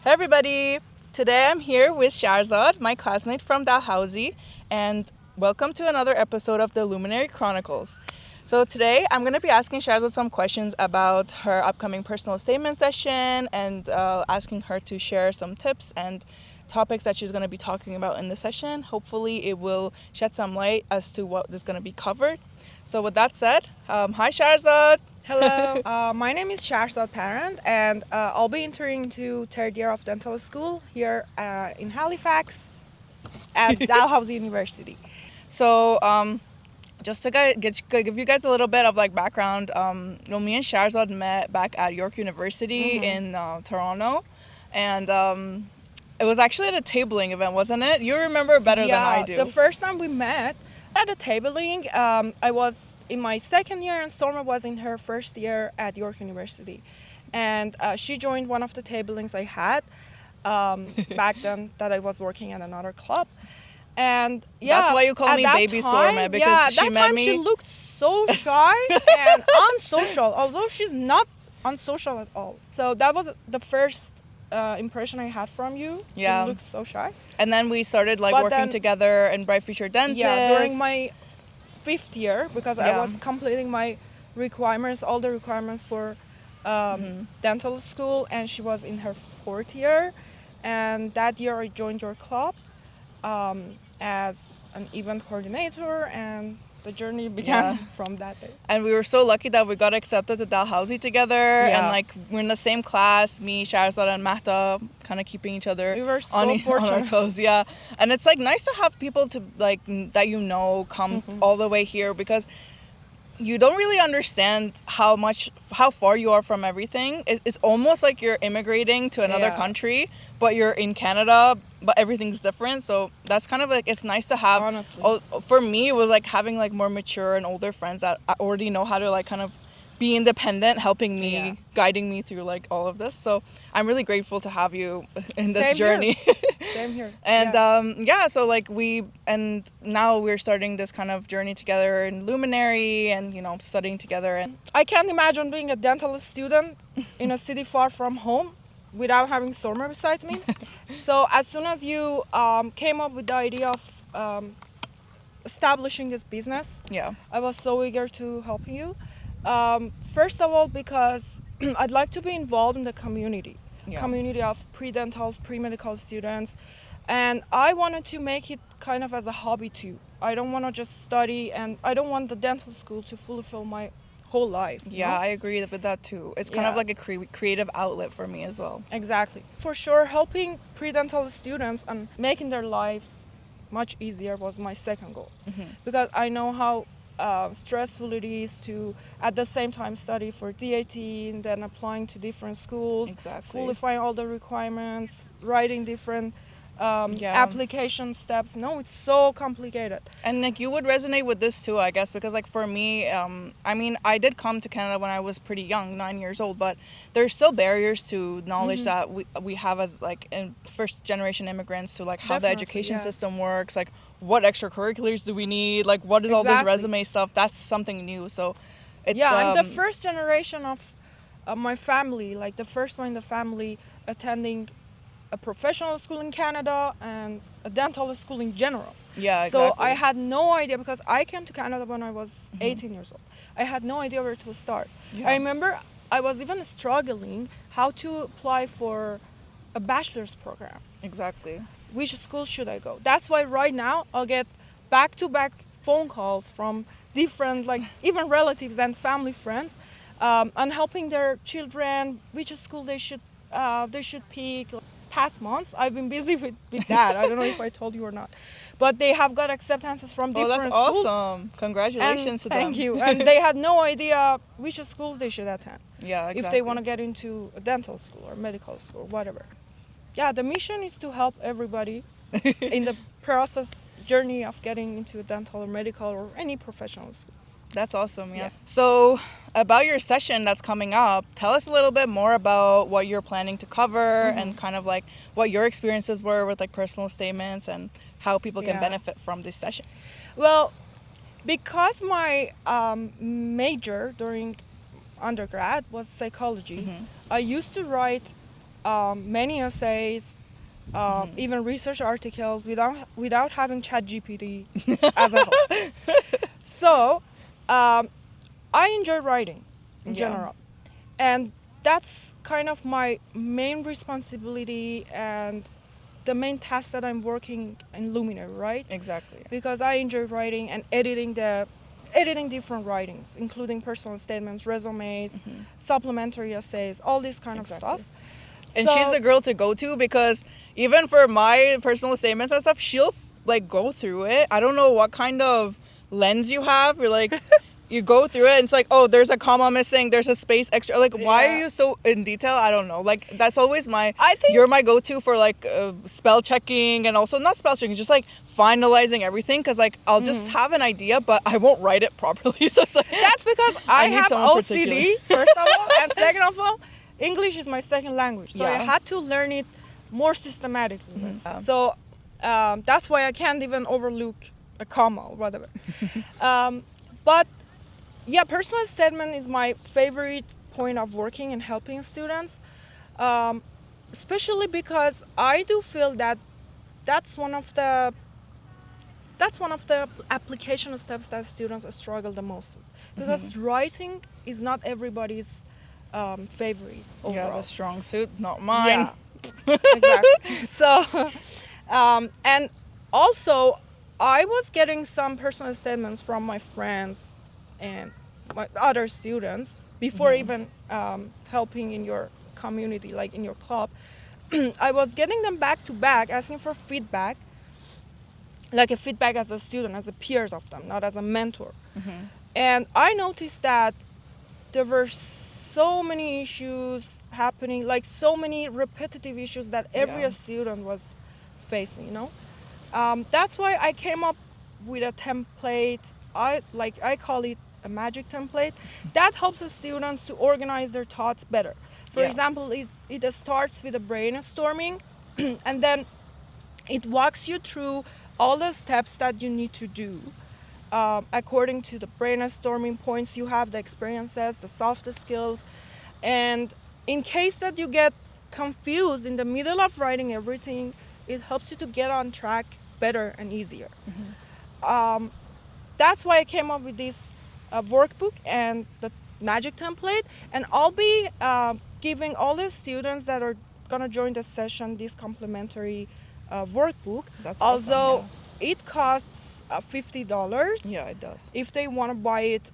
Hey everybody! Today I'm here with Shahrzad, my classmate from Dalhousie, and welcome to another episode of the Luminary Chronicles. So today I'm going to be asking Shahrzad some questions about her upcoming personal statement session and asking her to share some tips and topics that she's going to be talking about in the session. Hopefully it will shed some light as to what is going to be covered. So with that said, hi Shahrzad! Hello, my name is Shahrzad Parent, and I'll be entering into third year of dental school here in Halifax at Dalhousie University. So, just to give you guys a little bit of background, me and Shahrzad met back at York University in Toronto, and it was actually at a tabling event, wasn't it? You remember better than I do. The first time we met at a tabling, I was in my second year and Storma was in her first year at York University. And she joined one of the tablings I had back then that I was working at another club. And that's why you call me Baby Storma, because she met me. She looked so shy and unsocial, although she's not unsocial at all. So that was the first impression I had from you. Yeah. You look so shy. And then we started working together in Bright Future Dentist. Yeah, during my fifth year, because I was completing my requirements, all the requirements for dental school, and she was in her fourth year. And that year I joined your club as an event coordinator, and the journey began from that day. And we were so lucky that we got accepted to Dalhousie together, and we're in the same class, me, Shahrzad, and Mahta, kind of keeping each other we were so on our toes. Yeah, and it's nice to have people to that come all the way here, because you don't really understand how far you are from everything. It's almost like you're immigrating to another country, but you're in Canada, but everything's different. So that's kind of it's nice to have. Honestly. For me, it was having more mature and older friends that already know how to kind of be independent, helping me, guiding me through all of this. So I'm really grateful to have you in this journey. Same here. And and now we're starting this kind of journey together in Luminary, and studying together. And I can't imagine being a dental student in a city far from home without having Stormer besides me. So as soon as you came up with the idea of establishing this business, I was so eager to help you. First of all, because I'd like to be involved in the community of pre-dentals, pre-medical students, and I wanted to make it kind of as a hobby too. I don't want to just study, and I don't want the dental school to fulfill my whole life. Yeah, I agree with that too. It's kind of like a creative outlet for me as well. Exactly. For sure, helping pre-dental students and making their lives much easier was my second goal. Because I know how stressful it is to at the same time study for DAT and then applying to different schools, qualifying all the requirements, writing different application steps. No, it's so complicated. And you would resonate with this too, I guess, because for me, I did come to Canada when I was pretty young, 9 years old, but there's still barriers to knowledge that we have as in first generation immigrants to how the education system works, what extracurriculars do we need, what is all this resume stuff. That's something new. So it's I'm the first generation of my family, the first one in the family attending a professional school in Canada and a dental school in general. Yeah, exactly. So I had no idea, because I came to Canada when I was 18 years old. I had no idea where to start. I remember I was even struggling how to apply for a bachelor's program. Exactly. Which school should I go? That's why right now I'll get back-to-back phone calls from different, even relatives and family friends, on helping their children, which school they should pick. Past months, I've been busy with that. I don't know if I told you or not. But they have got acceptances from different schools. Oh, that's awesome. Congratulations to them. Thank you. And they had no idea which schools they should attend. Yeah, exactly. If they want to get into a dental school or medical school, whatever. Yeah, the mission is to help everybody in the process journey of getting into a dental or medical or any professional school. That's awesome, yeah. So about your session that's coming up, tell us a little bit more about what you're planning to cover and kind of what your experiences were with personal statements and how people can benefit from these sessions. Well, because my major during undergrad was psychology, I used to write many essays, even research articles without having ChatGPT as a help. So I enjoy writing in general, and that's kind of my main responsibility and the main task that I'm working in Luminary, right? Exactly. Because I enjoy writing and editing different writings, including personal statements, resumes, supplementary essays, all this kind of stuff. And she's the girl to go to, because even for my personal statements and stuff, she'll like go through it. I don't know what kind of lens you have. You're like, you go through it and it's like, oh, there's a comma missing, there's a space extra. Like, why are you so in detail? I don't know. Like, that's always you're my go-to for like spell checking, and also not spell checking, just like finalizing everything, because like I'll just have an idea, but I won't write it properly. So it's like, that's because I have OCD, first of all, and second of all, English is my second language, so I had to learn it more systematically. So that's why I can't even overlook a comma or whatever. But yeah, personal statement is my favorite point of working and helping students, especially because I do feel that that's one of the application steps that students struggle the most with, because writing is not everybody's favorite overall. Yeah, the strong suit, not mine. Yeah, exactly. So, and also, I was getting some personal statements from my friends and my other students before even helping in your community, like in your club. I was getting them back to back, asking for feedback, like a feedback as a student, as a peers of them, not as a mentor. And I noticed that there were so many issues happening, like so many repetitive issues that every student was facing, you know. That's why I came up with a template. I call it a magic template that helps the students to organize their thoughts better. For example, it starts with a brainstorming, and then it walks you through all the steps that you need to do according to the brainstorming points you have, the experiences, the soft skills. And in case that you get confused in the middle of writing everything, it helps you to get on track better and easier. That's why I came up with this workbook and the magic template, and I'll be giving all the students that are gonna join the session this complimentary workbook. That's also awesome, it costs $50. Yeah, it does. If they want to buy it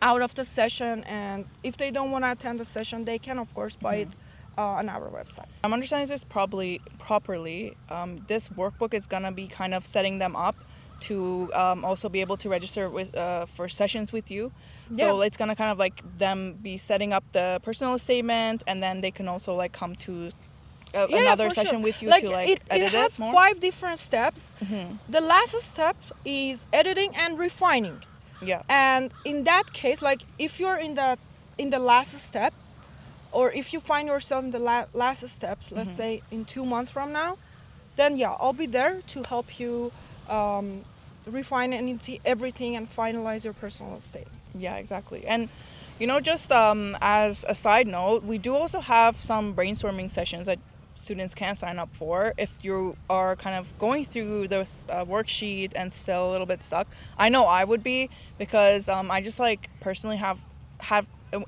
out of the session, and if they don't want to attend the session, they can of course buy it on our website. I'm understanding this properly. This workbook is gonna be kind of setting them up to also be able to register with for sessions with you. So it's gonna kind of like them be setting up the personal statement, and then they can also like come to another session with you to like edit it has more. 5 different steps. The last step is editing and refining. Yeah. And in that case, like if you're in the last step, or if you find yourself in the last steps, let's say in 2 months from now, then I'll be there to help you refine everything and finalize your personal statement. Yeah, exactly. And you know, just as a side note, we do also have some brainstorming sessions that students can sign up for if you are kind of going through this worksheet and still a little bit stuck. I know I would be, because I just like personally have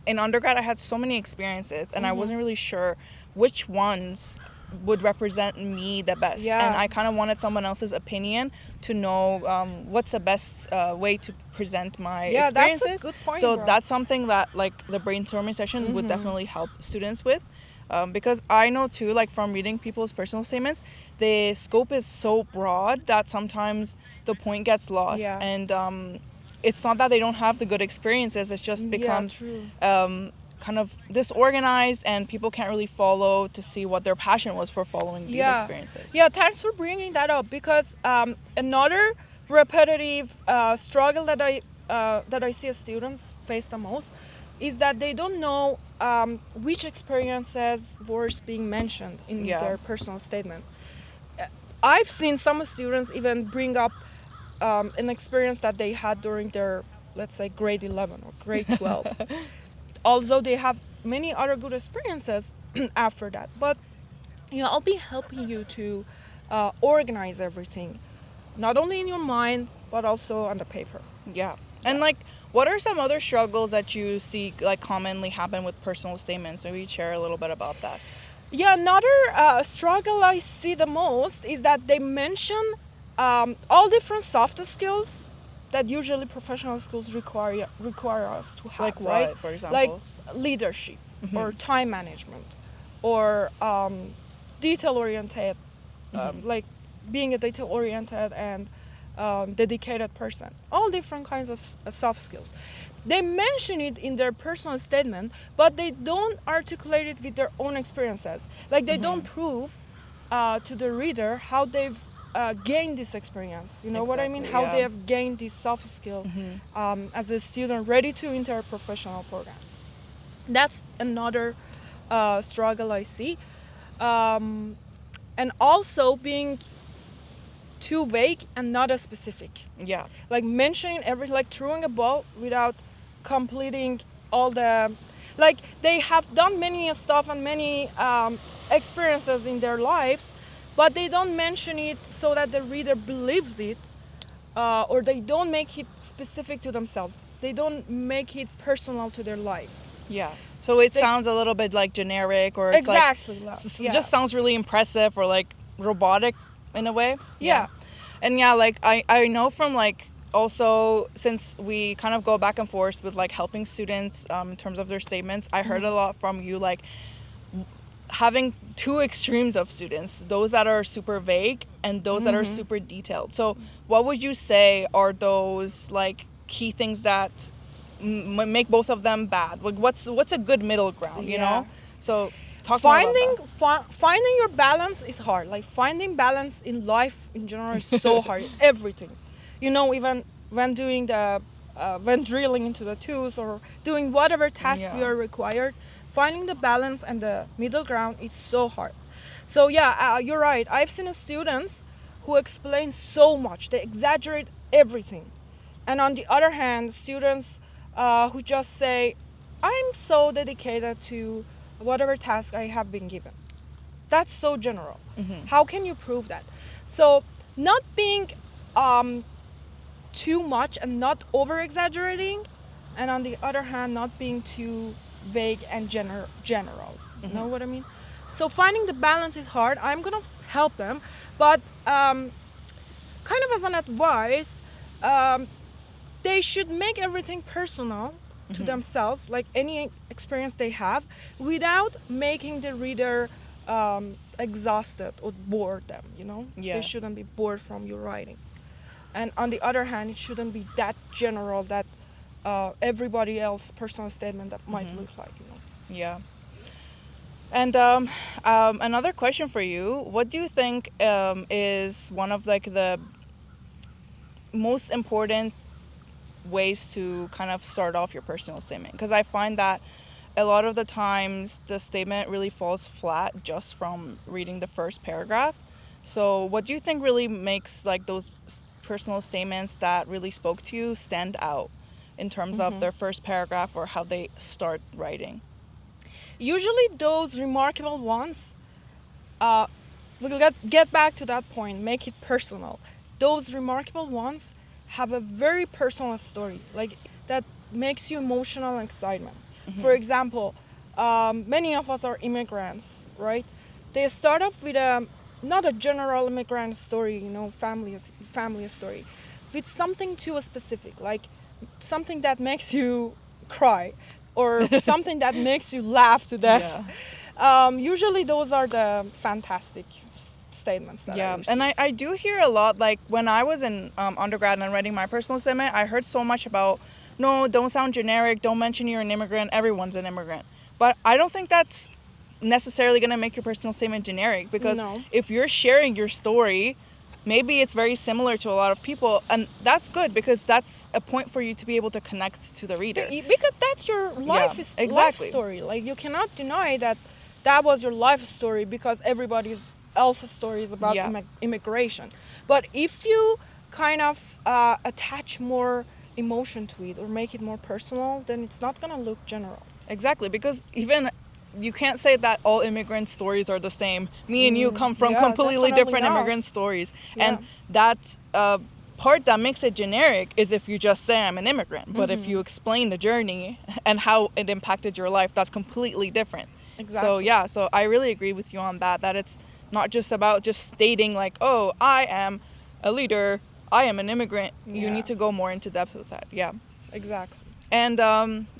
in undergrad I had so many experiences, and I wasn't really sure which ones would represent me the best. And I kind of wanted someone else's opinion to know what's the best way to present my experiences. That's a good point, so bro. that's something that like the brainstorming session would definitely help students with. Because I know too, like from reading people's personal statements, the scope is so broad that sometimes the point gets lost. And it's not that they don't have the good experiences, it just becomes kind of disorganized, and people can't really follow to see what their passion was for following these experiences. Yeah, thanks for bringing that up, because another repetitive struggle that I see students face the most is that they don't know which experiences were being mentioned in their personal statement. I've seen some students even bring up an experience that they had during their, let's say, grade 11 or grade 12. Although they have many other good experiences, after that. But I'll be helping you to organize everything, not only in your mind but also on the paper. Yeah. And like, what are some other struggles that you see like commonly happen with personal statements? Maybe share a little bit about that. Yeah, another struggle I see the most is that they mention all different soft skills that usually professional schools require us to have. Like what, right? for example? Like leadership or time management or detail oriented, like being a detail oriented and dedicated person. All different kinds of soft skills. They mention it in their personal statement, but they don't articulate it with their own experiences. Like they don't prove to the reader how they've gained this experience. You know what I mean? Exactly, How they yeah. have gained this soft skill as a student ready to enter a professional program. That's another struggle I see. And also being too vague and not as specific. Yeah. Like mentioning like throwing a ball without completing all the, like they have done many stuff and many experiences in their lives, but they don't mention it so that the reader believes it, or they don't make it specific to themselves. They don't make it personal to their lives. Yeah. So it sounds a little bit like generic, or it's Exactly. like Yeah. just sounds really impressive or like robotic in a way. Yeah. And yeah, like I know from like also since we kind of go back and forth with like helping students in terms of their statements, I heard a lot from you like having two extremes of students, those that are super vague and those that are super detailed. So what would you say are those like key things that make both of them bad? Like what's a good middle ground, you know? So talk more about that. Finding your balance is hard. Like finding balance in life in general is so hard. Everything, even when doing the when drilling into the tools or doing whatever task we are required, finding the balance and the middle ground is so hard. So you're right. I've seen students who explain so much. They exaggerate everything, and on the other hand, students who just say, "I'm so dedicated to whatever task I have been given." That's so general. How can you prove that? So not being too much and not over exaggerating, and on the other hand not being too vague and general. You know what I mean? So finding the balance is hard. I'm gonna help them, but kind of as an advice, they should make everything personal to themselves, like any experience they have, without making the reader exhausted or bored them. They shouldn't be bored from your writing. And on the other hand, it shouldn't be that general that everybody else's personal statement that might look like. Yeah. And another question for you: what do you think is one of like the most important ways to kind of start off your personal statement? Because I find that a lot of the times the statement really falls flat just from reading the first paragraph. So what do you think really makes like those personal statements that really spoke to you stand out in terms of their first paragraph or how they start writing? Usually those remarkable ones, we'll get back to that point, make it personal. Those remarkable ones have a very personal story, like that makes you emotional and excitement. For example, many of us are immigrants, right? They start off with not a general immigrant story, family story, with something too specific, like something that makes you cry or something that makes you laugh to death. Usually those are the fantastic statements that I receive. And I do hear a lot, like when I was in undergrad and writing my personal statement, I heard so much about, no, don't sound generic, don't mention you're an immigrant, everyone's an immigrant. But I don't think that's necessarily going to make your personal statement generic, because if you're sharing your story, maybe it's very similar to a lot of people, and that's good because that's a point for you to be able to connect to the reader. Because that's your life story. Like you cannot deny that was your life story, because everybody's else's story is about immigration. But if you kind of attach more emotion to it or make it more personal, then it's not going to look general. Exactly, because even you can't say that all immigrant stories are the same. Me and you come from yeah, completely definitely different not. immigrant stories. Yeah. And that part that makes it generic is if you just say I'm an immigrant. But if you explain the journey and how it impacted your life, that's completely different. Exactly. So yeah, so I really agree with you on that it's not just about just stating like, oh, I am a leader, I am an immigrant. You Yeah. need to go more into depth with that. Yeah. Exactly. And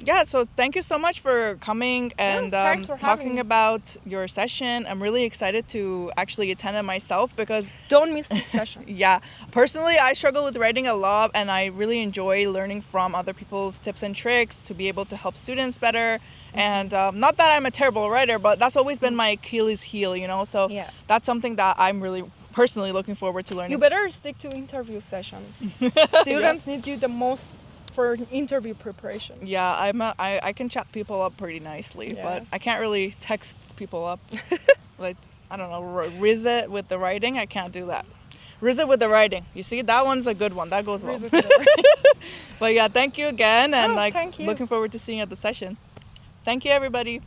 yeah, so thank you so much for coming and thanks for having talking me. about your session. I'm really excited to actually attend it myself because, Don't miss this session. yeah, personally, I struggle with writing a lot and I really enjoy learning from other people's tips and tricks to be able to help students better. And not that I'm a terrible writer, but that's always been my Achilles heel, you know? So Yeah. that's something that I'm really personally looking forward to learning. You better stick to interview sessions. Students need you the most for interview preparation. Yeah, I can chat people up pretty nicely, Yeah. but I can't really text people up. Like, I don't know, riz it with the writing. I can't do that. Riz it with the writing. You see, that one's a good one. That goes well. But yeah, thank you again, and Oh, like thank you. looking forward to seeing you at the session. Thank you, everybody.